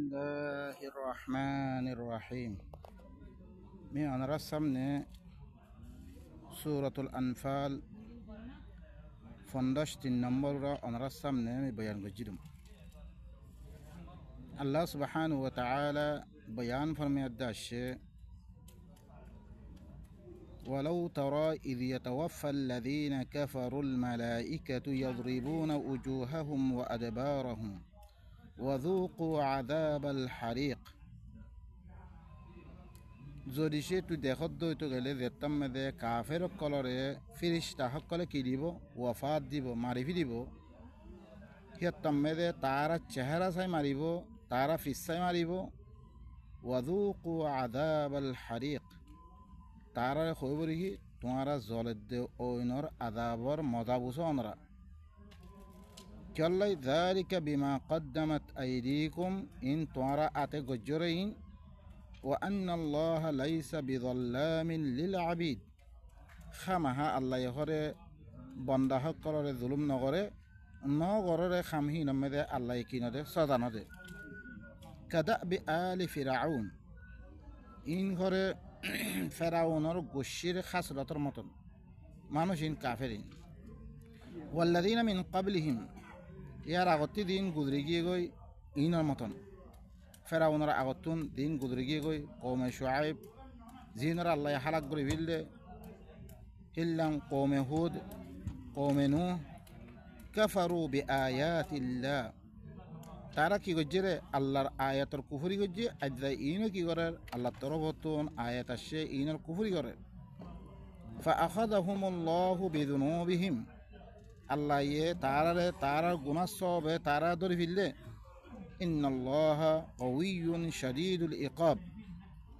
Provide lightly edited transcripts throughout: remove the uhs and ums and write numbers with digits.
الله الرحمن الرحيم من أنا رسمنا سورة الأنفال فندشت النمبر أنا رسمنا من بيان جدم الله سبحانه وتعالى بيان فرمي الداش ولو ترى إذ يتوفى الذين كفروا الملائكة يضربون وجوههم وأدبارهم وذوقوا عذاب الحريق যদি সে একটু দেখত দইতো গেলে দেখতাম মেদে কাফের কলরে ফিরিস্তা সকলে কি দিব ওয়াফাত দিব মারি ফিরিব সিহঁতাম মেদে তারা চেহারা চাই মারিব তারা ফিসাই মারিব ওয়াযুকু আযাবাল হারিক তারা কইব কি তোমারা জলের দে ওইনর আযাবর মজা বুঝো অনরা كالله ذلك بما قدمت أيديكم إن توارا أتى جرين وأن الله ليس بظلام للعبيد خمها الله يخرى بنده قرر ظلم نغرى نغرى خمه نمده الله يكينده صدانده كدأب آل فرعون إن غرى فرعون غشير خسرة متن মানুষিন কাফেরিন والذين من قبلهم ইয়ার আগতে দিন গুজরে গিয়ে গই ইনর মতন ফেরাউনের আগতুন দিন গুজরে গিয়ে গই কৌমে শুআইব জিনর আল্লাহ হালাক করে ফেললে হিল্লাম কৌমে হুদ কৌমে নূহ কাফারু বিআয়াতিল্লাহ তারা কি করছে রে আল্লাহর আয়াতের কুফরি করছে আজদা ইনও কি করে আল্লাহ তরফতুন আয়াত আসে ইনর কুফরি করে ফাআখাযাহুমুল্লাহু বিযুনুবিহিম আল্লাহ ইয়ে তারার গুনাহ সবে তারা ধরে ফেললে ইন্নাল্লাহা কাউইয়ুন শাদীদুল ইকাব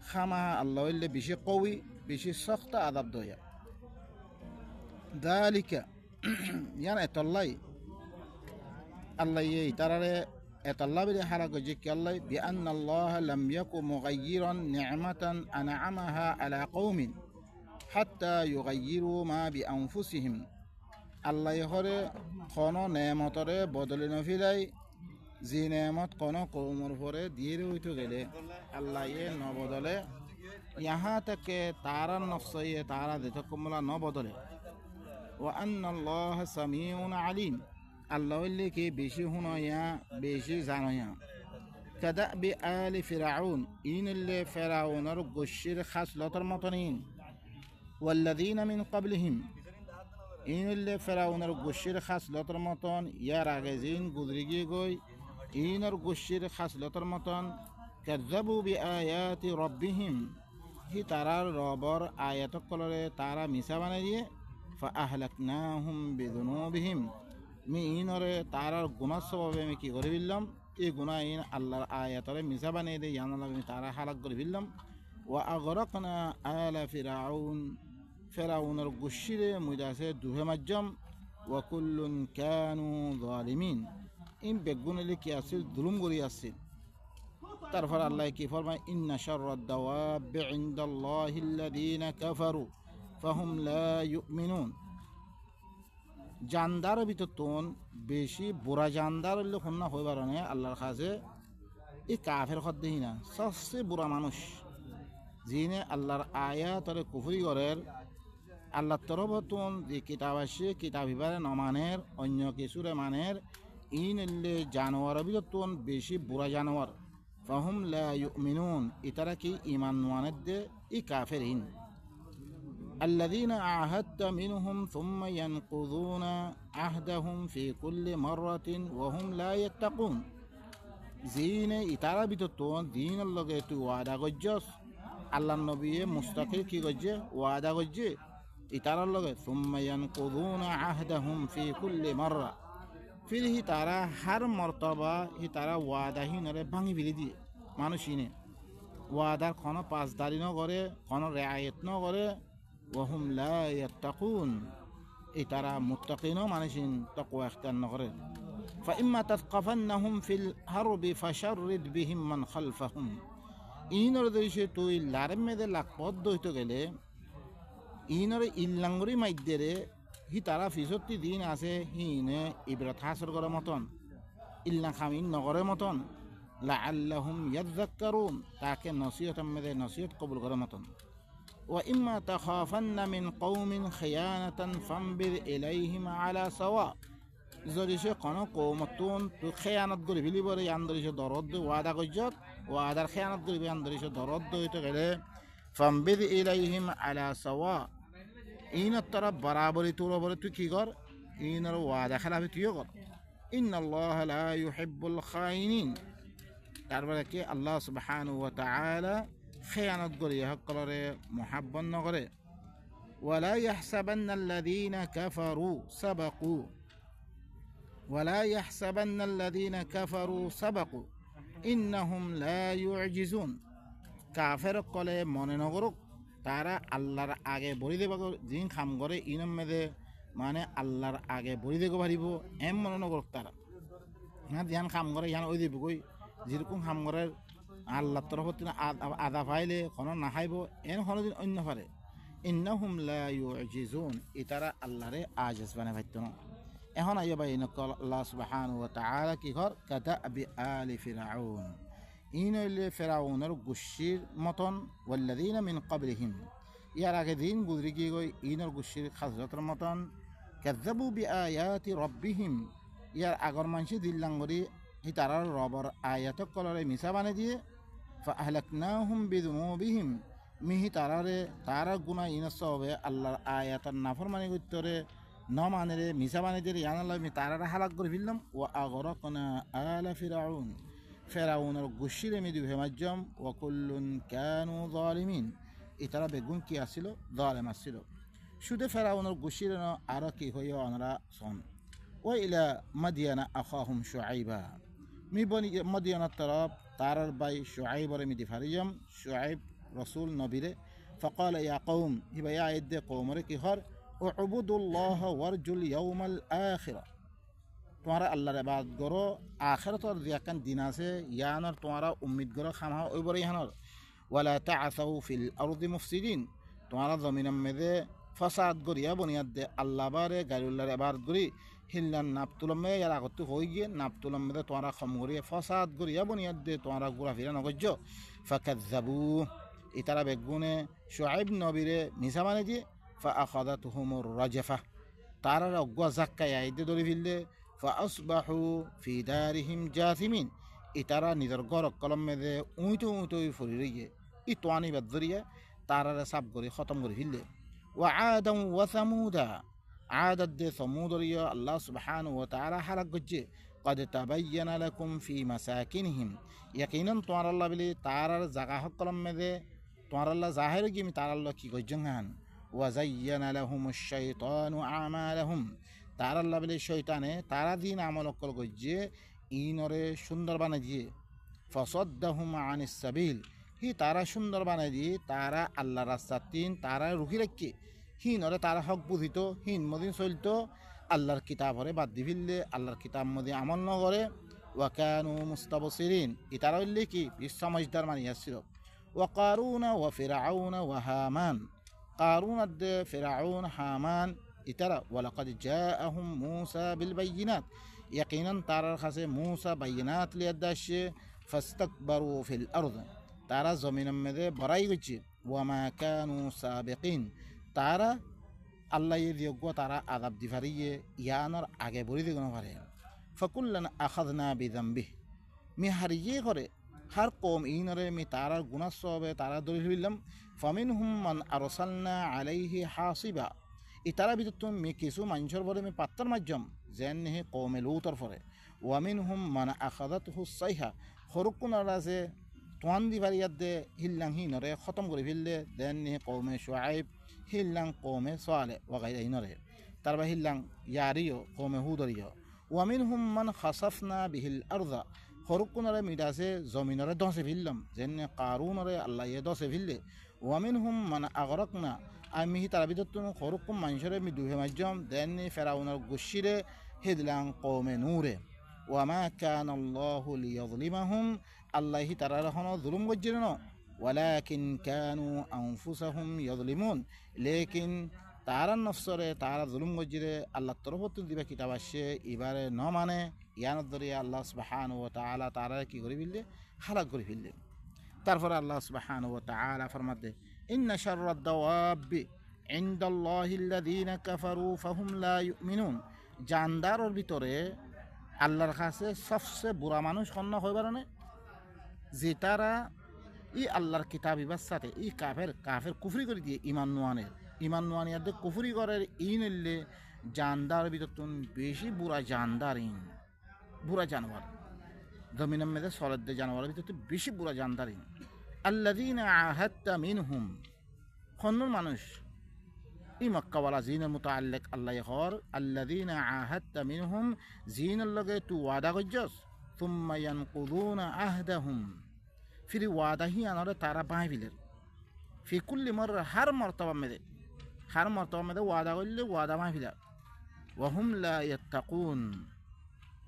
খামা আল্লাহ হইলে বেশি কওয়ি বেশি সখ্ত আযাব দয়া যালিকা ইয়ান এতল্লাই আল্লাহ ইয়ে তারারে এতল্লা বিরে হারা গজে কি আল্লাহ বিআন্নাল্লাহা লাম ইয়াকু মুগায়্যিরান নি'মাতান আনআমাহা আলা কওমিন হাত্তা ইউগায়্যিরু মা বিআনফুসিহিম আল্লাহ হরে কোনো নেমতরে বদলে নফিলাই যে নেমত কোনো কৌমর পরে দিয়ে হইতে গেলে আল্লাহ ইয়ে ন বদলে ইহা থেকে তারা নফসইয়ে তারা দিত কমলা ন বদলে ও আন্নাল্লাহ সামিউন আলিম আল্লাহ কি বেশি হুনয়া বেশি জানয়া কাদাবি আলি ফিরাউন ইনলে ফিরাউনের গোশির খাসলতর মতনিন ওয়াল্লাযীনা মিন ক্বাবলিহিম ইনলে ফেরাউনের গোশির খাসলতর মতন ইয়ার আগে জিন গুজরে গিয়ে গই ইনর গোশির খাসলতর মতন কাযযাবু বিআয়াতি রাব্বিহিম হি তারার রবর আয়াত কলরে তারা মিছা বানাই দিয়ে ফাআহলাকনাহুম বিযুনুবিহিম মি ইনরে তারার গুনাহ সববে আমি কি করে ফেললাম এই গুনাহ ইন আল্লাহর আয়াতরে মিছা বানিয়ে দিয়ে জানা আমি তারা হালাক করে ফেললাম ওয়া আগরাকনা আলা ফিরাউন ফেরাউনের গুশিরে মুদাসে দুহে মাজ্জম ওয়াকুল্লুন কানু যালিমিন ইন বেগুনলে কি আছিল জুলুম করি আছিল তারপর আল্লাহ কি ফরমায় ইন্না শাররাদ দাওয়াব ইনদাল্লাহিল্লাযীনা কাফারু ফাহুম লা ইউমিনুন জানদার ভিতর তোন বেশি বুড়া জানদার হইলে হন্না হইবার না আল্লাহর কাছে এই কাফের খদ্দেহি না সবচেয়ে বুড়া মানুষ যিনি আল্লাহর আয়াতরে কুফরি করের আল্লাহর তরফতুন যে কিতাব আসে কিতাব হিবারে নমানের অন্য কিছুরে মানের ইনলে জানোয়ার ভিতর বেশি বুড়া জানোয়ার ফাহুম লা ইউমিনুন ইতারা কি ঈমান নোয়ানের দে ই কাফেরিন الذين عاهدت منهم ثم ينقضون عهدهم في كل مرة وهم لا يتقون زين ইতারা ভিতর দিন লগে তুই ওয়াদা গজ্জস আল্লাহর নবী মুস্তাকিল কি গজ্জে ওয়াদা গজ্জে ইতারার লগে সুম্মা ইয়ানকুযুনা আহদাহুম ফি কুল্লি মাররা ফির হি তারা হার মর্তবা হি তারা ওয়াদাহীনরে ভাঙি ফেলে দিয়ে মানুষিনে ওয়াদার কোনো পাসদারি ন করে কোনো রেআয়েত ন করে ওয়াহুম লা ইয়াত্তাকুন এই তারা মুত্তাকিনও মানুষিন তাকওয়া ইখতিয়ার ন করে ফাইম্মা তাসকাফান্নাহুম ফিল হারবি ফাশাররিদ বিহিম মান খালফাহুম ইনর দেশে তুই লারের মেদে লাখপথ দইতে গেলে ইনরে ইল্লাঙ্গরি মাইদ্যেরে হি তারা ফিসত্তি দিন আছে হিনে ইব্রাত হাসর করার মতন ইল্লা খামিন নগরের মতন লাআল্লাহুম ইয়াযাক্কারুন, তাকে নসিহত মেদে নসিহত কবুল করার মতন। ওয়া ইম্মা তাখাফান্না মিন কওমিন খিয়ানাতান ফামবির ইলাইহিম আলা সাওয়া, যদি সে কোনো কৌমতুন তো খেয়ানত করে ফেলিবরে আন্দরিসে দরদ ওয়াদা গজ্জত ওয়াদার খেয়ানত করিবে আন্দরিসে দরদ হইতে গেলে ফামবির ইলাইহিম আলা সাওয়া, ইনত তারা বরাবরি তোর বরে তুই কি কর, ইনর ওয়াদা খেলাফি তুইও কর। ইন্নাল্লাহা লা ইউহিব্বুল খাইনিন, তারপরে কি আল্লাহ সুবহানাহু ওয়া তাআলা খেয়ানত করি হকলরে মুহাব্বত নকরে। ওয়ালা ইয়াহসাবান্নাল্লাযীনা কাফারু সাবাকু, ওয়ালা ইয়াহসাবান্নাল্লাযীনা কাফারু সাবাকু ইন্নাহুম লা ইউজিজুন, কাফের কলে মনে নগরুক তারা আল্লাহর আগে বলি দেব যিন খাম করে ইনম মেদে মানে আল্লাহর আগে বলি দেব পারিব এম মনে নগরুক তারা। হ্যাঁ ধ্যান খাম করে ইয়ান ওই দিবগই যেরকম খাম করে আল্লাহর তরফ আদা পাইলে কোনো না খাইব এন কোনোদিন অন্য পারে। ইন্নাহুম লা ইউজিজুন, ই তারা আল্লাহরে আজিজ বানাই পাইত না। এখন আইয়া বাই নকল আল্লাহ সুবহানাহু ওয়া তাআলা কি কর কাদাবি আলি ফিরআউন, ইন হইলে ফেরাউনের গুশির মতন ওয়াল্লাযীনা মিন ক্বাবলিহিম, ইয়ার আগে দিন গুজরি গিয়ে গই ইনর গুশির খাজরতের মতন কাযাবু বিআয়াতি রাব্বিহিম, ইয়ার আগর মানসি দিল্লাঙ্গরি হি তারার রবর আয়াত কলরে মিছা বানে দিয়ে ফাআহলাকনাহুম বিযুনুবিহিম, মিহি তারারে তারা গুনাহ ইনস হবে আল্লাহর আয়াতের নাফরমানি করতে ন মানেরে মিছা বানে দিয়ে ইয়ানাল্লাহ মি তারারে হালাক করে ফেললাম। ওয়া আগরাকনা আলা ফিরআউন, ফেরাউনের গুশিরে মিদু হেমাজ্জম ওয়া কুল্লুন কানু যালিমিন, ইতারা বেগুন কি আসছিল জালেম আসছিল। শুধু ফেরাউনের গুশিরে আরো কি হইয়া অনরা সন। ওয়া ইলা মাদিয়ানা আখাহুম শুআইবা, মি বনি মাদিয়ানার তরফ তারার বাই শুআইবরে মিদি ফারিজম, শুআইব রসুল নবীরে ফকাল ইয়া কওম, হিবা ইয়া ইদ্দে কওমরে কি হর উবুদুল্লাহ ওয়ারজুল ইয়াউমাল আখিরা, তোমারা আল্লাহর ইবাদত করো আখিরাতর যে একখান দিন আছে ইয়ানর তোমারা উম্মিদ করো খামা ওইবরে ইহানর। ওয়ালা তাআসাউ ফিল আরদি মুফসিদিন, তোমারা জমিনের মেদে ফসাদ করিয়া বনিয়াদ দে আল্লাহ বারে গায়রুল্লাহর ইবাদত করি হিল্লান নাপতুলমে ইয়ার আগত হই গিয়ে নাপতুলম মেদে তোমারা খম করিয়া ফসাদ করিয়া বনিয়াদ দে তোমারা ঘুরা ফিরা নগজ্য। ফাকাযাবু, ইতারা বেগুনে শুআইব নবীরে মিছা মানে দিয়ে ফাআখাযাতহুমুর রাজফা, তারা অজ্ঞা জাক্কায় আইদে ধরে ফেললে ফাআসবাহু ফি দারিহিম জাথিমিন, ইতারা নিজের ঘর কলম মেদে উঁইটো উঁইটো ফুরি রইয়ে ই তোয়ানি বাদ ধরিয়ে তারারে সাব করে খতম করে ফেললে। ওয়া আদাম ওয়া সামুদা, আদাত দে সমুদরিয়া আল্লাহ সুবহানাহু ওয়া তাআলা হালাক গজ্জে قد تبين لكم في مساكنهم, ইয়াকিনান তোমার আল্লাহ বলি তারার জায়গা কলম মেদে তোমার আল্লাহ জাহির গিয়ে তার আল্লাহ কি গজ্জঙ্গান। ওয়াজাইয়ানা লাহুমুশ শাইতানু আমালাহুম, তার আল্লাহ বলে শয়তানে তারা দিন আমল অকল গজ্জে ইনরে সুন্দর বানাই দিয়ে ফসদ্দাহুম আনিস সাবিল, হি তারা সুন্দর বানাই দিয়ে তারা আল্লাহ রাস্তার তিন তারা রুখি রাখি হিনরে তারা হক বুঝিত হিন মদিন চলিত আল্লাহর কিতাবরে বাদ দি ফেললে আল্লাহর কিতাব মধ্যে আমল ন করে। ওয়াকানু মুস্তাবসিরিন, ইতারা হইলে কি সমজদার মানি আসছিল। ওয়া কারুনা ওয়া ফিরআউনা ওয়া হামান, কারুন আদে ফিরআউন হামান ইতারা ওয়ালাকাদ জাআহুম মূসা বিল বাইয়িনাত, ইয়াকিনান তারার কাছে মূসা বাইয়িনাত লিয়ে আসছে। ফাস্তাকবারু ফিল আরদ, তারা জমিনের মধ্যে বড়াই করছে। ওয়া মা কানু সাবিকিন, তারা আল্লাহ যোগ্য তারা আযাব দি পারিয়ে ইয়ানোর আগে বলি দিব না পারে। ফাকুল্লান আখাযনা বিযামবিহি, মি হারিয়ে করে হার কম ইনরে মি তারার গুনাহ সবে তারা ধরে ফেললাম। ফামিনহুম মান আরসালনা আলাইহি হাসিবা, ইতারা ভিতর তুমি কিছু মানুষের পরে আমি পাত্তার মাধ্যম যেন হে কৌমে লুতর পরে। ওয়ামিনহুম মান আখাযাতহু সাইহা, হরকুনারা যে তোয়ান দি পারিয়াত দে হিল্লাং হিনরে খতম করে ফেললে দেন হে কৌমে শুআইব হিল্লাং কৌমে সোয়ালে ওয়াগাইরা হিনরে তারপর হিল্লাং ইয়ারিও কৌমে হুদরিও। ওয়ামিনহুম মান খাসাফনা বিহিল আরদা, হরকুনারে মিডাসে জমিনরে দশে ফেললাম যেন কারুনরে আল্লাহ দশে ফেললে। ওয়ামিনহুম মান আগরাকনা, আমি তার ভিতর তুমি হরকুম মানুষের আমি দুহে মাধ্যম দেন ফেরাউনের গুশিরে হিদলাং কৌমে নূরে। ওয়ামা কানাল্লাহু লিয়াযলিমাহুম, আল্লাহ তারা হন জুলুম গজ্জির ন, ওয়ালাকিন কানু আনফুসাহুম ইয়াযলিমুন, লেকিন তারা নফসরে তারা জুলুম গজ্জিরে আল্লাহ তরফত দিবা কিতাব আসছে এবারে ন মানে ইয়ানত দরিয়া আল্লাহ সুবহানাহু ওয়া তাআলা তারা কি করে ফেললে হালাক করে ফেললে তারপরে আল্লাহ সুবহানাহু ওয়া তাআলা ফরমাতে ইন্না শাররাদ দাওয়াবি ইনদাল্লাহিল্লাযীনা কাফারু ফাহুম লা ইউমিনুন জানদারের ভিতরে আল্লাহর কাছে সবচেয়ে বুড়া মানুষ কন্ন হইবার না যে তারা ই আল্লাহর কিতাব ইবার সাথে ই কাফের কুফরি করে দিয়ে ইমান নোয়ানিয়াদের কুফরি করার ইনলে জানদার ভিতর তুন বেশি বুড়া জানদার বুড়া জানোয়ার জমিনের মেয়েদের সলদ্দে জানোয়ারের ভিতর বেশি বুড়া জানদার আল্লাযীনা আহাদতা মিনহুম খন্নুর মানুষ ই মক্কাওয়ালা জিনের মুতাআল্লিক আল্লাহ হর আল্লাযীনা আহাদতা মিনহুম জিনের লগে তু ওয়াদা করছস সুম্মা ইয়ানকুযুনা আহদাহুম ফির ওয়াদা হি আনরে তারা বাঁই ফিলের ফি কুল্লি মররা হার মর্তবা মেদে ওয়াদা করলে ওয়াদা বাঁই ফিলার ওয়াহুম লা ইয়াত্তাকুন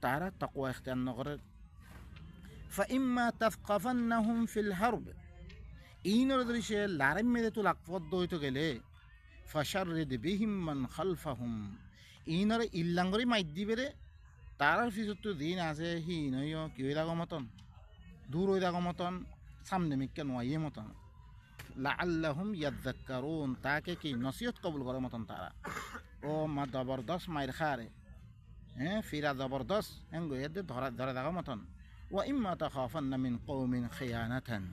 তারা তাকওয়া ইখতিয়ার নকরে ফাইম্মা তাসকাফান্নাহুম ফিল হারব ইনর দৃশ্যে লারেম মেদে তো লাকপদ্দ হইতে গেলে ফাশাররিদ বিহিম মান খালফাহুম ইনরে ইল্লাঙ্গরি মাইদ দিবেরে তারার পিছত তো দিন আছে হি নইও কি হই রাগো মতন দূর হই রাগো মতন সামনে মিক্কা নোয়াইয়ে মতন লাআল্লাহুম ইয়াযাক্কারুন তাকে কি নসিহত কবুল করে মতন তারা ও মা জবরদস্ত মাইর খারে হ্যাঁ ফিরা জবরদস্ত এঙ্গো এদের ধরে থাকা মতন ও ইম্মা তাখাফান্না মিন কওমিন খিয়ানাতান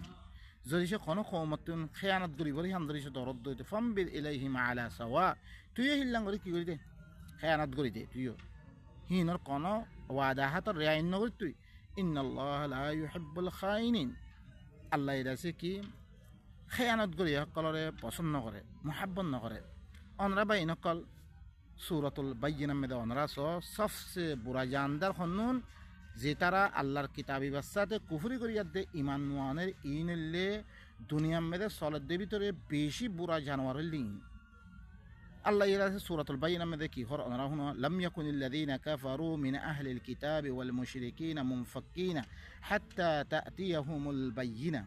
যদি সে কোনো কওমতুন খিয়ানত করি বলি হাম যদি সে দরদ দইতে ফামবির ইলাইহিম আলা সাওয়া তুই হিল্লাং করি কি করি দে খিয়ানত করি দে তুইও হিনর কোনো ওয়াদা হাতর রেয়াইন নগরি তুই ইন্নাল্লাহ লা ইউহিব্বুল খাইনিন আল্লাহ এদাসে কি খিয়ানত করি সকলরে পছন্দ নকরে মুহাব্বত নকরে অনরা বাই নকল সূরাতুল বাইয়িনার মধ্যে অনরা সবচেয়ে বুড়া জানদার খন্নুন যে তারা আল্লাহর কিতাবি বাচ্চাতে কুফরি করিয়ার দে ইমান নোয়ানের ইনলে দুনিয়ার মধ্যে সলদের ভিতরে বেশি বুড়া জানোয়ারের লিঙ্গ আল্লাহ ইরাসে সূরাতুল বাইয়িনার মধ্যে কি হর অনরা হুন লাম ইয়াকুনিল্লাযীনা কাফারু মিন আহলিল কিতাবি ওয়াল মুশরিকিনা মুনফাক্কিনা হাত্তা তা'তিয়াহুমুল বাইয়িনা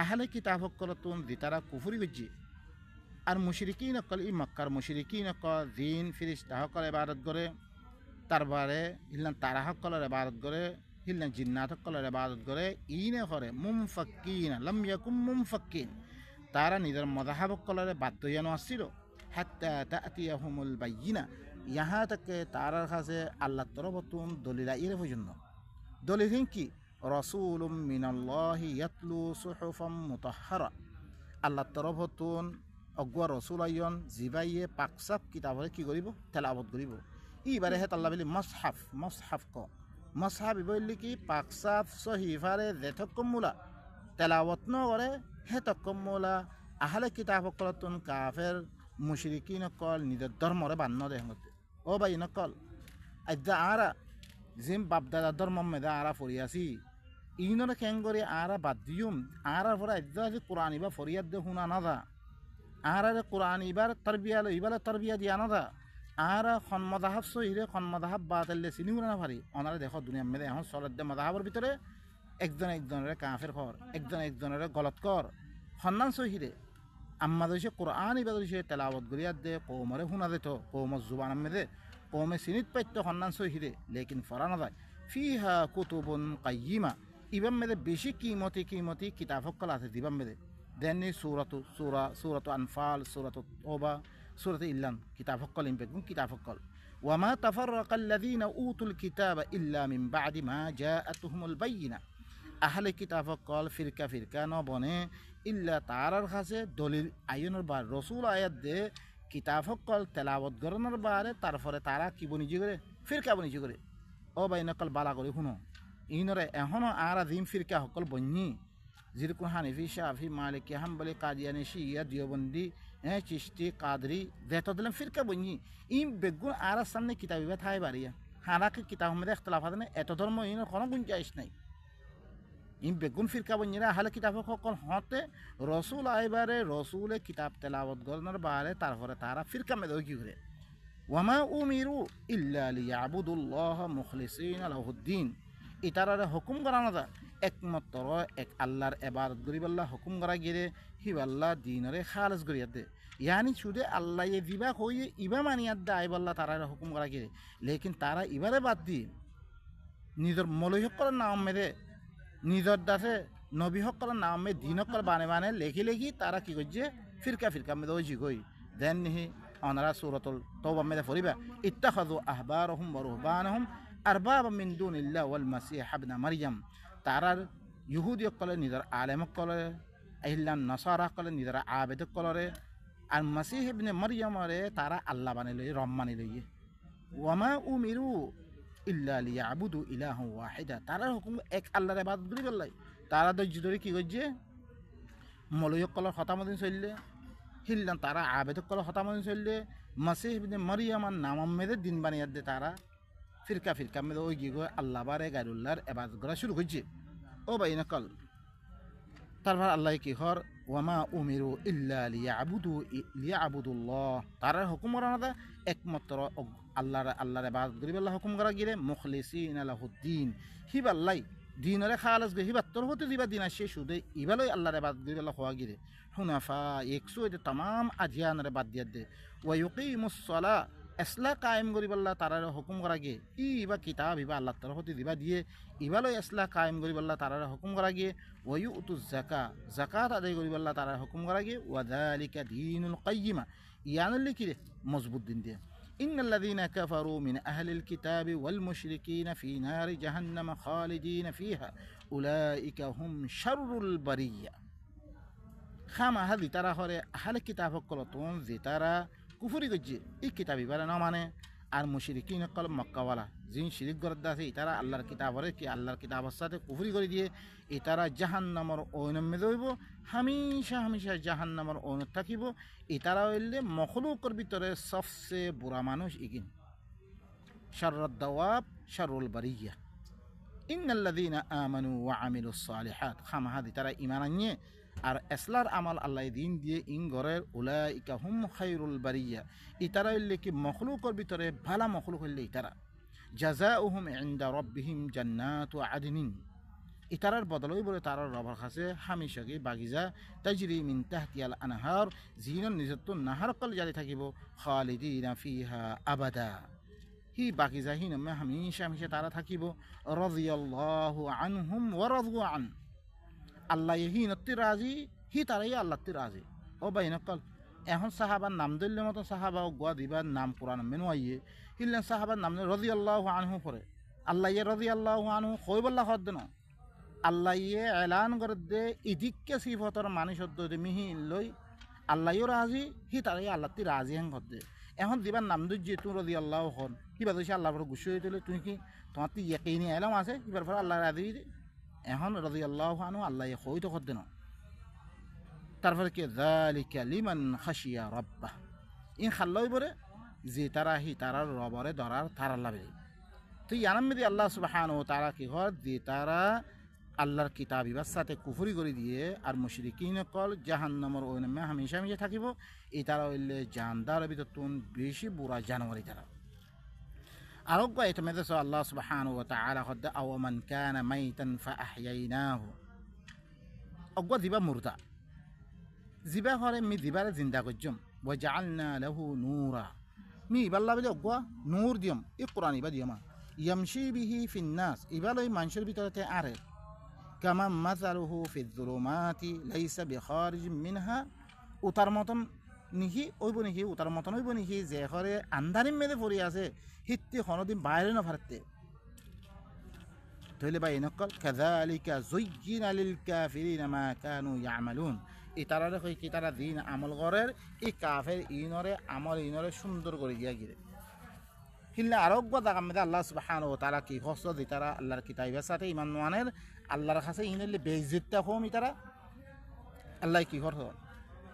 আহলে কিতাব সকলতুন যে তারা কুফরি করছে আর মুশরিকিন সকল ই মক্কার মুশরিকিন সকল জিন ফিরিস্তা সকল ইবাদত করে তারপরে হিল্লান তারা সকলের ইবাদত করে হিল্লান জিন্নাত সকলের ইবাদত করে ইনে করে মুনফাক্কিন লাম ইয়াকুম মুনফাক্কিন তারা নিজের মাযহাব সকলের বাধ্য জানো আসছিল হাত্তা তা'তিয়াহুমুল বাইয়িনা ইহা থেকে তারার কাছে আল্লাহর তরফতুন দলিল আইরে পর্যন্ত দলিল কি রাসূলুম মিনাল্লাহি ইয়াতলু সুহুফাম মুতাহহারা আল্লাহর তরফতুন অগুয়া রসুল আইন জিবাইয়ে পাকসাফ কিতাবরে কি করিব তেলাওয়াত করিব ইবারে হেত আল্লাহ বলি মসহাফ মসহাফ বললি কি পাকসাফ সহিফারে যেথকমূলা তেলাওয়াত নকরে হেতকমূলা আহলে কিতাব সকলতুন কাফের মুশরিকিন সকল নিজের ধর্মরে বান্ন দেহতে ও ভাই নকল আজ্জা আরা জিম বাপদাদা ধর্ম মেদা আরা ফরিয়াছি ইনরে খেং করে আরা বাদ দিউম আরার পরে আজ্জা যে কোরআন ইবা ফরিয়াদ দে শুনা নাদা আহারে কোরআন ইবার তরবিয়া ইবারে তরবিয়া দিয়া না আহারা খন মদাহাব সহিরে খন মদাহাব বাতাল্লে চিনিও না পারি অনারে দেখো দুনিয়ার মেয়েদের এখন চলতে মদাহাবর ভিতরে একজনের কাফের খর একজনের গলত কর সন্ধান সহিরে আম্মা দইছে কোরআন ইবা দইছে তেলাওয়াত গরিয়াত দে কৌমরে শুনা দিত কৌমর জুবান মেদে কৌমে চিনিত পাইত সন্ধান সহিরে লেকিন ফরা না যায় ফিহা কুতুবুন কাইয়িমা ইবাম মেদে বেশি কিমতি কিতাব সকল আছে দিবাম মেদে দেননি সূরাতু আনফাল সূরাতু তওবা সূরাতু ইল্লান কিতাব সকল ইমপেগুন কিতাব সকল ওয়ামা তাফাররাকাল্লাযীনা উতুল কিতাবা ইল্লা মিন বা'দি মা জাআতুহুমুল বাইয়িনা আহলে কিতাব সকল ফিরকা ন বনে ইল্লা তারার কাছে দলিল আইনের বার রসুল আয়াত দে কিতাব সকল তেলাওয়াত করানোর বারে তারপরে তারা কি বনিজি করে ফিরকা বনিজি করে ও বাই নকল বালা করে শুনো ইনরে এখনো আর জিম ফিরকা সকল বন্যি যেরকম হানিফি শাফি মালিকি হাম্বলি কাদিয়ানি শিয়া দিওবন্দি চিশতি কাদরি যেত দিলাম ফিরকা বন্যি ইম বেগুন আর সামনে কিতাবিবা থাই বাড়িয়া হারাকে কিতাব মধ্যে ইখতিলাফ আছে না এত ধর্ম ইনের কোনো গুঞ্জাইশ নাই ইম বেগুন ফিরকা বন্যিরা হালে কিতাব সকল হতে রসুল আইবারে রসুলে কিতাব তেলাওয়াত করানোর বারে তারপরে তারা ফিরকা মেদে কি করে ওয়ামা উমিরু ইল্লা লিয়াবুদুল্লাহ মুখলিসিনা লাহুদ্দিন ইতারারে হুকুম করা না একমাত্র এক আল্লাহর ইবাদত করিবাল্লাহ হুকুম করা গিয়ে হিবাল্লাহ দিনরে খালেস করিয়া দে ইয়ানি শুধু আল্লাহ দিবা হইয়ে ইবা মানিয়াদ দে আইবাল্লাহ তারা হুকুম করা গিয়ে লেকিন তারা ইবারে বাদ দি নিজৰ মৌলভীসকলৰ নাম মেৰে নিজৰ দাসে নবীসকলৰ নাম মে দিনসকল বানে লেখি লেখি তারা কি করছে ফিরকা মেদে ওই জিগই দেন নিহি অনারা সুরতুল তওবা মেদে ফরিবা ইত্তাখাযু আহবারহুম ওয়া রুহবানহুম আরবাবা মিন দুনিল্লাহ ওয়াল মাসিহ ইবনে মারইয়াম তারার ইহুদিসকলে নিজৰ আলেমসকলে আহিলান নসারাসকলে নিজৰ আবেদসকলরে আর মাসিহ ইবনে মারইয়ামরে তারা আল্লাহ বানাই লই রব মানি লই ওয়ামা উমিরু ইল্লা লিয়াবুদু ইলাহা ওয়াহিদা তারার হুকুম এক আল্লাহর ইবাদত করি বললাই তারা ধৈর্য ধরে কী করছে মৌলভীসকলৰ হতামদিন চললে হিল্লান তারা আবেদসকলৰ হতামদিন চললে মাসিহ ইবনে মারইয়ামার নাম মেদে দিন বানিয়ে দে তারা ফিরকা মেদে ওই গিয়ে আল্লাহ বারে গায়রুল্লাহর ইবাদত করা শুরু করছে ও ভাই নকল তারপর আল্লাহ কি হর ওয়ামা উমিরু ইল্লা লিয়াবুদুল্লাহ তারার হুকুম করা একমাত্র আল্লাহর ইবাদত করি বল্লা হুকুম করা গিয়ে মুখলিসিনা লাহুদ্দিন হিবাল্লাই দিনরে খালাস গে হিবাত তোর হতে দিবা দিন আসে শুধু ইবালই আল্লাহর ইবাদত করি বল্লা হওয়া গিয়ে হুনাফা একশো এতে তাম আজিয়ানরে বাদ দিয়া দে ওয়ায়ুকিমুস সালাহ এসলা কায়েম করি বল্লা তারার হুকুম করা গিয়ে ইবা কিতাব ইবা আল্লাহ তোর হতে দিবা দিয়ে ইবালই এসলা কায়েম করি বল্লা তারার হুকুম করা গিয়ে ওয়ায়ুতুজ যাকাত আদায় করি বল্লা তারার হুকুম করা গিয়ে ওয়াযালিকা দীনুল কাইয়্যিমা ইয়ানুল কি মজবুত দিন দিয়ে إن الذين كفروا من أهل الكتاب والمشركين في نار جهنم خالدين فيها أولئك هم شر البرية খামা হাদি তারা হরে আহলে কিতাব কলতন যে তারা কুফরি গজ্জে এই কিতাবি বারে না মানে আর মুশরিকিন কল মক্কাওয়ালা জিন শিরিক গরদা আছে তারা আল্লাহর কিতাব হরে কি আল্লাহর কিতাবের সাথে কুফরি করে দিয়ে এই তারা জাহান্নামের ওনমে দইব হামেশা জাহান্নামের ওন থাকিব এই তারা হইলে মখলুকের ভিতরে সবচেয়ে বুড়া মানুষ ইগিন শাররুদ দাওয়াব শাররুল বারিয়া ইন্নাল্লাযীনা আমানু ওয়া আমিলুস সালিহাত খামা হাদি তারা ঈমান আনিয়ে আর এসলার আমাল আল্লাহ দিন দিয়ে ইন গরের উলাইকা হুম খায়রুল বারিয়া ইতারা হইলে কি মখলুকের ভিতরে ভালা মখলুক হইলে ইতারা জাযাউহুম ইনদা রাব্বিহিম জান্নাতু আদনিন ইতারার বদলই বলে তারার রবার কাছে হামেশাকে বাগিজা তাজরি মিন তাহতিয়াল আনহার জিনান নিজত নাহার কল জারি থাকিব খালিদিনা ফিহা আবাদা হি বাগিজা হি নামে হামেশা তারা থাকিব রাদিয়াল্লাহু আনহুম ওয়া রাদু আন আল্লাহ হি নত্তি রাজি হি তারাই আল্লাহতি রাজি ও ভাই নকল এখন সাহাবার নাম দিল্লির মতো সাহাবা গোয়া দিবার নাম কোরআন মেনু আইয়ে হিলেন সাহাবার নাম রাদিয়াল্লাহু আনহু পরে আল্লাহ রাদিয়াল্লাহু আনহু কইবল্লাহ হদ না আল্লাহ এলান করে দে ইদিককে সিফতর মানুষ মিহি লই আল্লাহও রাজি হি তারাই আল্লাহতি রাজি হেন দে এখন দিবার নাম দিচ্ছে তুই রাদিয়াল্লাহু হন কিবা দইছে আল্লাহর পর গুছিয়ে হইলে তুই কি তোমার তি ইয়াকিনি এলাম আছে কিবার পর আল্লাহ রাজি দে এখন রাদিয়াল্লাহু আনহু আল্লাহ কই তো করতে না তারপরে কি যালিকা লিমান খাশিয়া রাব্বাহ ইন খাল্লাই বরে যে তারা হি তারার রবরে ধরার তারা লাভে তো ইয়ানাম মেদি আল্লাহ সুবহানাহু ওয়া তাআলা কি হয় যে তারা আল্লাহর কিতাবিবার সাথে কুফরি করে দিয়ে আর মুশরিকিন কল জাহান্নামের ওইনামে হামেশা থাকিব এই তারা হইলে জানদার ভিতর তুন বেশি বুড়া জানোয়ারি তারা আরোগ্য এটা মেদে আল্লাহ সুবহানাহু ওয়া তাআলা হদ্দা আও মান কানা মাইতান ফাআহইয়াইনাহু অগ্য দিবা মুরদা জিবা হরে মি দিবারে জিন্দা করজম ওয়া জাআলনা লাহু নূরা মি বাল্লা বলে অগ্য নূর দিয়ম ই কোরআন ইবা দিয়মা ইয়ামশি বিহি ফিন নাস ইবালই মানুষের ভিতরতে আরে কামা মাসালুহু ফিজ যুলুমাতি লাইসা বিখারিজ মিনহা উতার মতন নিহি ওইব নিহি উতার মতন ওইব নিহি যে হরে আন্ধারিম মেদে পড়ি আছে হিত্তি কোনোদিন বাইরে না ফারতে তইলে ভাই নকল কাযালিকা যুয়্যিনা লিল কাফিরিনা মা কানু ইয়ামালুন ইতারারে কই কি তারা দিন আমল করের এই কাফের ইনরে আমল ইনরে সুন্দর করে দিয়া গিরে হিল্লা আরোগ্য দাগাম মেদে আল্লাহ সুবহানাহু ওয়া তাআলা কি হস দি তারা আল্লাহর কিতাবের সাথে ঈমান ওয়ানের আল্লাহর কাছে ইনলে বেইজ্জতটা কম ইতারা আল্লাহ কি করত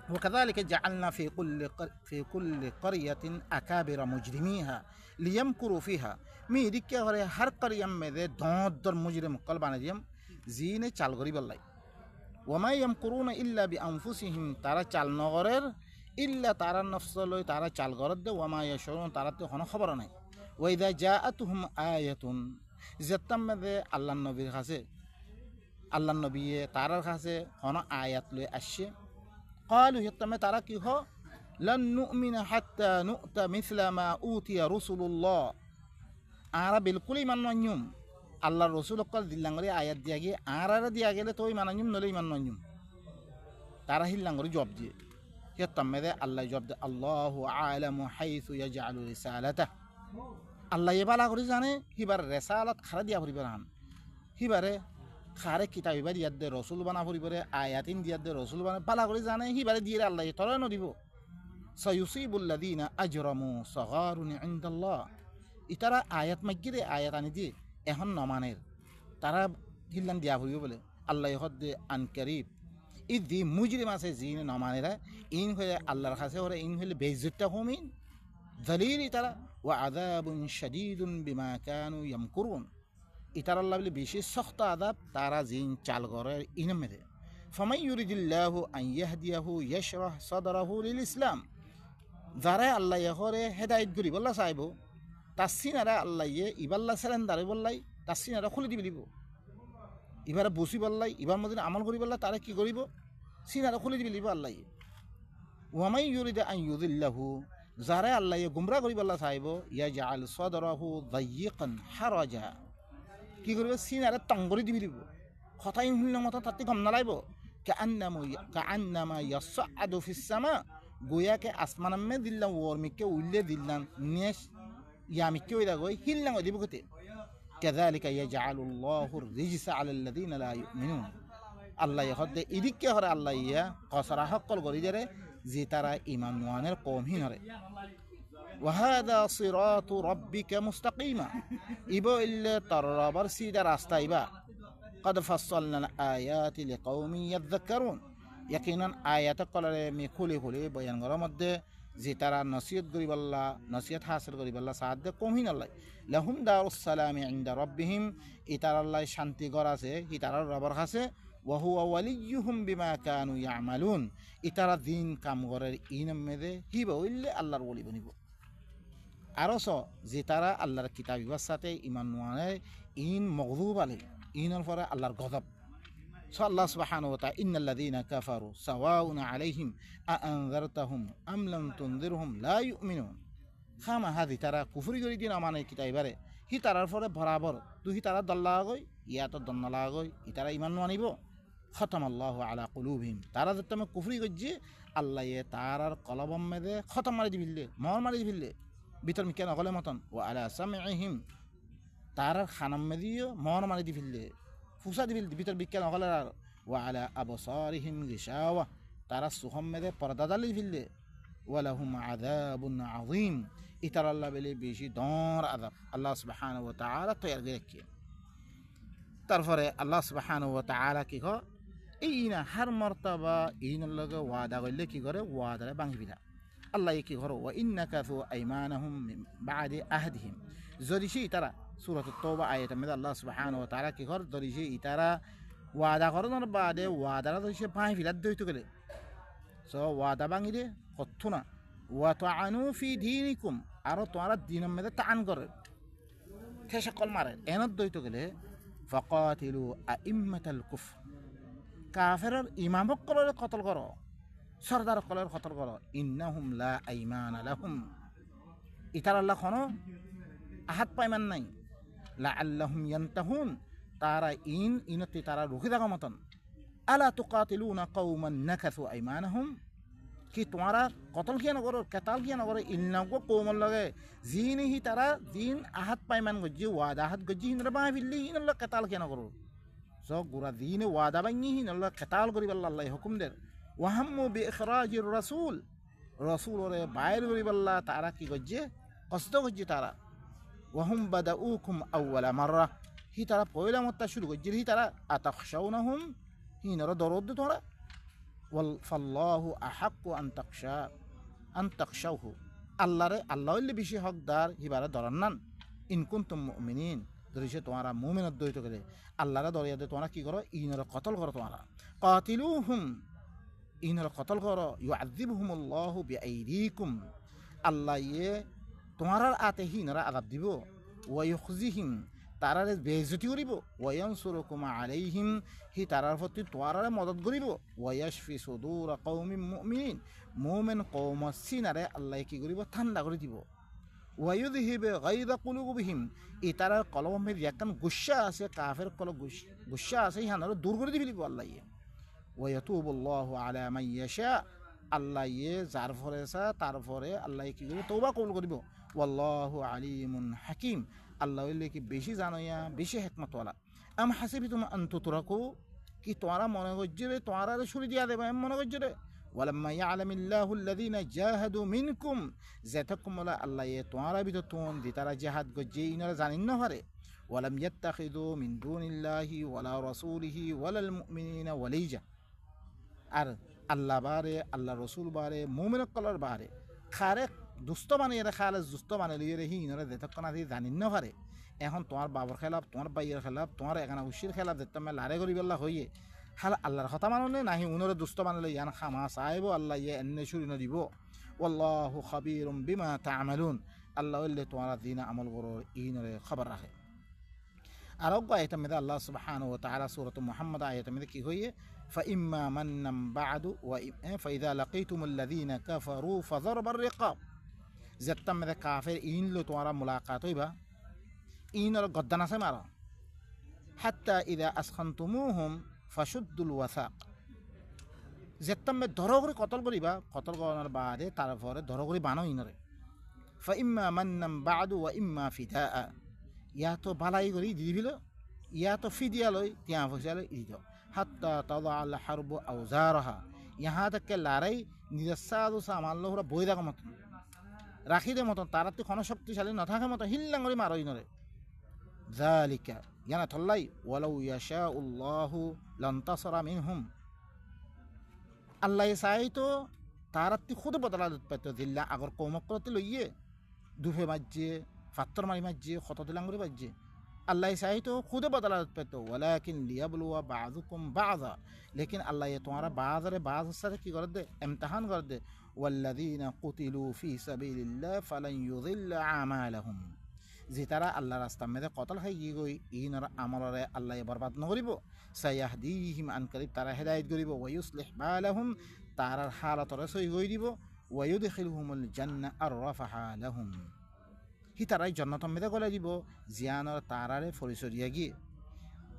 وكذلك جعلنا في كل قرية أكابر مجرميها ليمكروا فيها مي ديكه هره هر قريه مده دودر مجرم قلبان ديم زين চাল করি বললাই وما يمكرون الا بانفسهم তারা চাল নগরের ইল্লা তারা নফস লই তারা চাল গরদ দে وما يشعرون তারা তো কোনো খবর নাই واذا جاءتهم آية যেতাম মধ্যে আল্লাহর নবীর কাছে আল্লাহর নবী তারার কাছে কোনো আয়াত লই আসছে قالوا يتم ترى كي هو لن نؤمن حتى نؤتى مثل ما أوتي رسل الله أنا بالكل من نيوم আল্লাহ রসুল অকল দিল্লাঙ্গরি আয়াত দিয়া গিয়ে আর দিয়া গেলে তো ইমানাঞ্জুম নলে ইমান নঞ্জুম তারা হিল্লাঙ্গরি জব দিয়ে হে তম্মেদে আল্লাহ জব দে আল্লাহু আলামু হাইসু ইয়াজআলু রিসালাতা আল্লাহ এবালা করে জানে হিবার রেসালাত খারা দিয়া পরিবার হান হিবারে খারে কিতাব ইবার ইয়াদ দে রসুল বানা পরিবারে আয়াতিন দিয়াদ দে রসুল বানা বালা করে জানে হিবারে দিয়ে আল্লাহ তরে নদিব সয়ুসিবুল্লাযীনা আজরামু সগারুন ইনদাল্লাহ ইতারা আয়াত মাগিরে আয়াত আনি দিয়ে এখন নমানের তারা হিল্লান দিয়া পড়িব বলে আল্লাহ হদ্দে আন করিব ই দি মুজরিম আছে জিন নমানেরা ইন হয়ে আল্লাহর কাছে ওরা ইন হলে বেইজ্জতটা কমিন দলিল ইতারা ওয়া আযাবুন শাদীদুন বিমা কানু ইয়ামকুরুন ইতার আল্লাহ বলে বেশি শক্ত আযাব তারা জিন চাল করে ইনম মেরে ফামাই ইউরিদিল্লাহু আন ইয়াহদিয়াহু ইয়াশরাহ সাদরাহু লিল ইসলাম যারা আল্লাহ ইহরে হেদায়েত করি বল্লা চাইব তার সিনারা আল্লাহ ইবাল্লা সেলেন্দারে বললাই তার সিনারা খুলে দিবি দিব এবারে বসি বললাই এবার মধ্যে আমল করি বললা তারা কি করিব সিনারা খুলে দিবি দিব আল্লাহ ওয়ামাই ইউরিদা আন ইউদিল্লাহু যারা আল্লাহ গুমরা করি বললা চাইব ইয়াজআল সাদরাহু দায়িকান হারাজা কি করিব সিনারা তং করে দিবি দিব কথাই শুনলে মতো তাতে কম নালাইব কাআন্নামা ইয়াসআদু ফিস সামা গোয়াকে আসমানামে দিল্লাম ওরমিকে উল্লে দিল্লাম নেশ ইয়ামিকে ওইরা গই হিল্লাম দিব কতে কাযালিকা ইয়াজআলুল্লাহুর রিজসা আলাল্লাযীনা লা ইউমিনুন আল্লাহ হদে ইদিকে হরে আল্লাহ ইয়া কসরা হকল করি যারে যে তারা ঈমান ওয়ানের কওমহীন হরে ওয়া হাদা সিরাতু রাব্বিকা মুস্তাকিমা ইবো ইল্লা তাররাবার সিদা রাস্তা ইবা قد فصلنا الآيات لقوم يذكرون ইয়াকিনান আয়াত কলরে মি খুলি খুলি বয়ান করার মধ্যে যে তারা নসিহত করি বল্লা নসিহত হাসিল করি বল্লা সাহায্য কমহিন আল্লাহ লাহুম দারুস সালামি ইনদা রাব্বিহিম ইতার আল্লাহ শান্তি ঘর আছে ইতার রবার কাছে ওয়া হুয়া ওয়ালিয়ুহুম বিমা কানু ইয়ামালুন ইতারা দিন কাম করার ইনম মেদে হিবা হইলে আল্লাহর ওলি বনিব আরো যে তারা আল্লাহর কিতাবিবার সাথে ঈমান নোয়ানে ইন মগযুব আলাই ইনর পরে আল্লাহর গজব আল্লাহ সুবহানাহু ওয়া তাআলা ইন্নাল্লাযীনা কাফারু সাওয়াউন আলাইহিম আআনযারতাহুম আম লাম তুনযিরহুম লা ইউমিনুন খামা হাদি তারা কুফরি করি দিন আমানে কিতাইবারে হি তারার পরে বরাবর তুই তারা দল্লা গই ইয়া তো দন্নলা গই ইতারা ঈমান মানিব খতামাল্লাহু আলা কুলুবিহিম তারা যতম কুফরি গজ্জি আল্লাহ এ তারার কলবম মেদে খতম মারি দিবিলে মর মারি দিবিলে ভিতর মিকেন অগলে মতন ও আলা সামিহিম তারার খানাম মেদিও মর মারি দিবিলে ফুসা দিবিল ভিতর বিজ্ঞান অগলে আর ওয়া আলা আবসারিহিম গিশাওয়া তারা সুহম মেদে পর্দা দালি দিবিলে ওয়ালাহুম আযাবুন আযীম ইতার আল্লাহ বলে বেশি দর আযাব আল্লাহ সুবহানাহু ওয়া তাআলা তৈরি করে রাখে তারপরে আল্লাহ সুবহানাহু ওয়া তাআলা কি কয় এইনা হার মর্তাবা এইনার লগে ওয়াদা করলে কি করে ওয়াদারে ভাঙি বিধা আল্লাহ কি করে ওয়া ইন্নাকাসু আইমানাহুম মিন বাদি আহদিহিম যদি সে তারা সূরাত তাওবা আয়াতের মধ্যে আল্লাহ সুবহানাহু ওয়া তাআলা কি করে যদি সে তারা ওয়াদা করার বাদে ওয়াদারা যদি সে ভাঙি ফিরাত দইতো গেলে সো ওয়াদা ভাঙি দে কত্থু না ওয়া তাআনু ফি দীনিকুম আর তোমরা দিনের মধ্যে তান করে ঠেসা কল মারে এনত দইতো গেলে ফাকাতিলু আইম্মাতাল কুফর কাফেরের ইমামক কলরে কতল করো সরদার কলর কতল করো ইন্নাহুম লা আইমানা লাহুম ইতার আল্লাহ কোনো আহাত পাইমান নাই লাআল্লাহুম ইয়ান্তাহুন তারা ইনতে তারা রুখে থাকা মতন আলা তুকাতিলুনা কওমান নাকাসু আইমানাহুম কি তোমরা কতল কিয়া নগর কেতাল কিয়া নগর ইন্নাগো কওমল লাগে জিনিহি তারা দিন আহাত পাইমান গজি ওয়াদা আহাত গজি হিনরা বাহিল্লি ইনল্লাহ কেতাল কিয়া নগর সো গুরা দিনে ওয়াদা বাঙি হিনল্লাহ কেতাল করি আল্লাহ হুকুম দের ওয়াহাম্মু বিইখরাজির রাসূল রাসূল ওরে বাইর করি আল্লাহ তারা কি গজে কষ্ট গজি তারা ওয়াহুম বাদাউকুম আউওয়ালা মাররা হি তারা পয়লা মত্তা শুরু গজি হি তারা আতাখশাউনাহুম হিনরা দরদ তোরা ওয়াল ফাল্লাহু আহাক্কু আন তাখশাউহু আল্লাহরে আল্লাহ হইলে বেশি হকদার হিবারে দরান্নান ইন কুনতুম মুমিনিন ধরিছে তোমরা মুমিনত দইতো গেলে আল্লাহরে দরিয়াতে তোমরা কি করো ইনরা কতল করো তোমরা কাতিলুহুম ইনরা কতল করো ইউআযিবুহুমুল্লাহু বিআইদিকুম আল্লাহ ইয়ে তোমরা আতে হিনরা আযাব দিব ওয়া ইউখজিহিম তারারে বেইজ্জতি করিব ওয়া ইয়ানসুরুকুম আলাইহিম হি তারার প্রতি তোমরা মদদ করিব ওয়া ইয়াশফি সুদুর কওমিন মুমিনিন মুমিন কওম সিনারে আল্লাহ কি করিব ঠান্ডা করে দিব ওয়ায়ুযহিব গায়যা কুলুবিহিম, ইতারা কলমের ইয়াকান গুসা আছে, কাফের কল গুসা আছে, ইহানার দূর করে দিবি আল্লাহ। ওয়ায়াতুবুল্লাহু আলা মান ইয়াশা, আল্লাহ যার ফরেসা তারপরে আল্লাহ কি করবে, তওবা কবুল করিব। ওয়াল্লাহু আলিমুন হাকিম, আল্লাহ হইলে কি বেশি জানোয়া, বেশি হিকমতওয়ালা। আম হাসিবিতুম আন তুতরাকু, কি তোমরা মনে করছো রে তোমরা শুরু দিয়া দেবে, এম মনে করছো রে? ওয়ালাম্মা ইয়ালামিল্লাহু আল্লাযীনা জাহাদু মিনকুম, যেতকম বলা আল্লাহ তোমরা ভিতর তোন দি তারা জিহাদ করছে ইনারা জানেন না পারে। ওয়ালাম ইয়াত্তাখিযু মিন দুনিল্লাহি ওয়ালা রাসূলিহি ওয়ালাল মুমিনিনা ওয়ালিজা, আর আল্লাহ বারে আল্লাহ রসুল বারে মুমিন কলার বারে খারে দুস্থ বানিয়ে খালে দুস্থ বানিয়ে রে হিনরে যেতক্ষণ আদি জানিন না পারে। এখন তোমার বাবার খেলাফ, তোমার বাইয়ের খেলাফ, তোমার এখানে উশির খেলাফ যেতে লারে করি বেলা হইয়ে হাল আল্লাহর কথা মানে নাহি উনরে দুস্থ বানালে ইয়ান খামা চাইব আল্লাহ ইয়ে এনে শুরি নদিব। ওয়াল্লাহু খাবীরুম বিমা তা'মালুন, আল্লাহ হইলে তোমার দিন আমল করো ইনরে খবর রাখে। আর আয়াতের মধ্যে আল্লাহ সুবহানাহু ওয়া তাআলা সূরাত মুহাম্মদ আয়াতের মধ্যে কি হইয়ে, ফাইম্মা মান্নাম বা'দু ওয়া ফাইযা লাকীতুমুল্লাযীনা কাফারু ফাযরবার রিকাব, যেতাম মধ্যে কাফের ইন লো তোমারা মুলাকাত হইবা, ইনর গদ্দান আছে মারা। হাত্তা ইযা আসখানতুমুহুম ফাশুদ্দুল ওয়াসাক, যেতাম মে ধরো করে কতল করিবা, কতল করার বাদে তারপরে ধরো করে বানো ইনরে। ফাইম্মা মান্নাম বা'দু ওয়া ইম্মা ফিদাআ, ইয়া তো বালাই করি দি দিবিল, ইয়া তো ফিদিয়া লই তিয়া পয়সা লই দি দাও। হাত্তা তাদা আল হারবু আউজারহা, ইহা থেকে লড়াই নিজের সাধু সামাল ওরা বই রাখার মতন রাখি দে মতন, তারা তো কোনো শক্তিশালী না থাকে মতো হিল্লাং করে মারই নরে। যালিকা ইয়ানা থল্লাই ওয়ালাউ ইয়াশাউল্লাহু লান্তাসারা মিনহুম, আল্লাহ চাই তো তারা খুদ বদলা পেত দিল্লা আগর কৌমক করতে লইয়ে দুফে বাজছে ফাত্তর মারি মারছে ক্ষত দিলাম করে বাজছে, আল্লাহ চাই তো খুদে বদলাত পেত। ওয়ালাকিন লিয়াবলুয়া বাযুকুম বাযা, লেকিন আল্লাহ তোমারা বাজারে বাজ সাথে কি করে দে, ইমতিহান করে দে। ওয়াল্লাযীনা কুতিলু ফি সাবিলিল্লাহ ফালান ইউযিল্লা আমালাহুম, যে তারা আল্লাহ রাস্তার মধ্যে কতল খাই গিয়ে গই ইনর আমলরে আল্লাহ বরবাদ নকরিব। সায়াহদিহিম আন করিব, তারা হেদায়েত করিব। ওয়ায়ুসলিহ বালাহুম, তারার হালতরে সই গই দিব। ওয়ায়ুদখিলুহুমুল জান্নাহ আররাফাহা লাহুম, হি তারাই জান্নাতের মধ্যে গলে দিব জিয়ানর তারারে ফরিসরিয়া গিয়ে।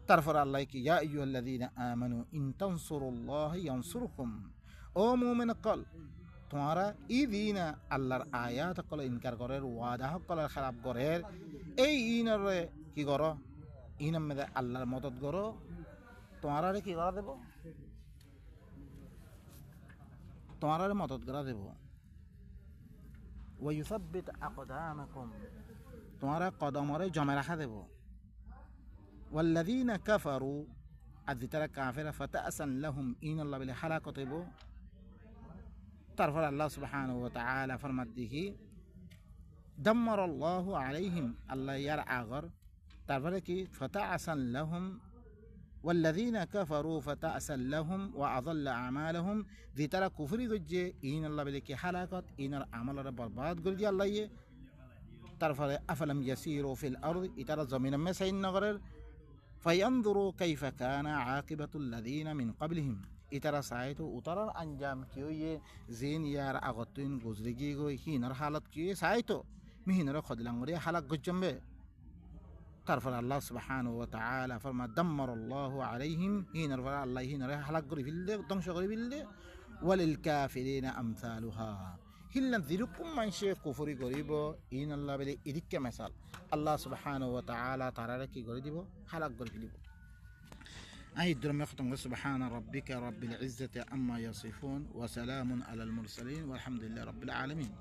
তারপর আল্লাহ কি ইয়া আইয়ুহাল্লাযীনা আমানু ইন তানসুরুল্লাহ ইয়ানসুরকুম, ও মুমিন কল তোমারা ই দিনা আল্লাহর আয়াত কল ইনকার করের, ওয়াদা কলের খারাপ করের, এই ইনরে কি করো, ইনের মধ্যে আল্লাহর মদত করো, তোমারে কি করা দেব, তোমারে মদত করা দেব। ওয়ায়ুসাব্বিত আকদামাকুম, তোমারা কদমরে জমে রাখা দেব। ওয়াল্লাযীনা কাফারু, আর যে তারা কাফেরা, ফাতাসান লাহুম, ইন আল্লাহ বলে হালাকত হইব। তারপর আল্লাহ সুবহানাহু ওয়া তাআলা ফরমাত দেখি দাম্মারাল্লাহু আলাইহিম, আল্লাহ ইয়ার আগর তারপরে কি ফাতাসান লাহুম ওয়াল্লাযীনা কাফারু ফাতাসান লাহুম ওয়া আযাল্লা আমালাহুম, যে তারা কুফরি করছে ইন আল্লাহ বলে কি হালাকত, ইনার আমলরে বরবাদ করে দিয়ে আল্লাহ। তারপরে আফালাম ইয়াসিরু ফিল আরদ, ইতারা জমিনে মেসাইন নগরের, ফায়ানজুরু কাইফা কানা আকিবাতুল লাযীনা মিন ক্বাবলিহিম, ইতারা চাইতো উতারার আঞ্জাম কি হইয়ে জিন ইয়ার আগতুন গুজরে গিয়ে গই হিনার হালত কি চাইতো মিহিনার খদলাঙ্গরে হালাক গজম্বে। তারপর আল্লাহ সুবহানাহু ওয়া তাআলা ফরমা দাম্মারাল্লাহু আলাইহিম, হিনার পর আল্লাহ হিনার হালাক করে ফেললে, ধ্বংস করে ফেললে। ওয়ালিল কাফিরিনা আমসালুহা, হিল্লা যেরকম মানুষে কুফরি করিব ইন আল্লাহ বলে এদিকে মেসাল আল্লাহ সুবহানাহু ওয়া তাআলা তারারে কি করে দিব, হালাক করে ফেলিব। أي الدرم يختم سبحان ربك رب العزة عما يصفون وسلام على المرسلين والحمد لله رب العالمين.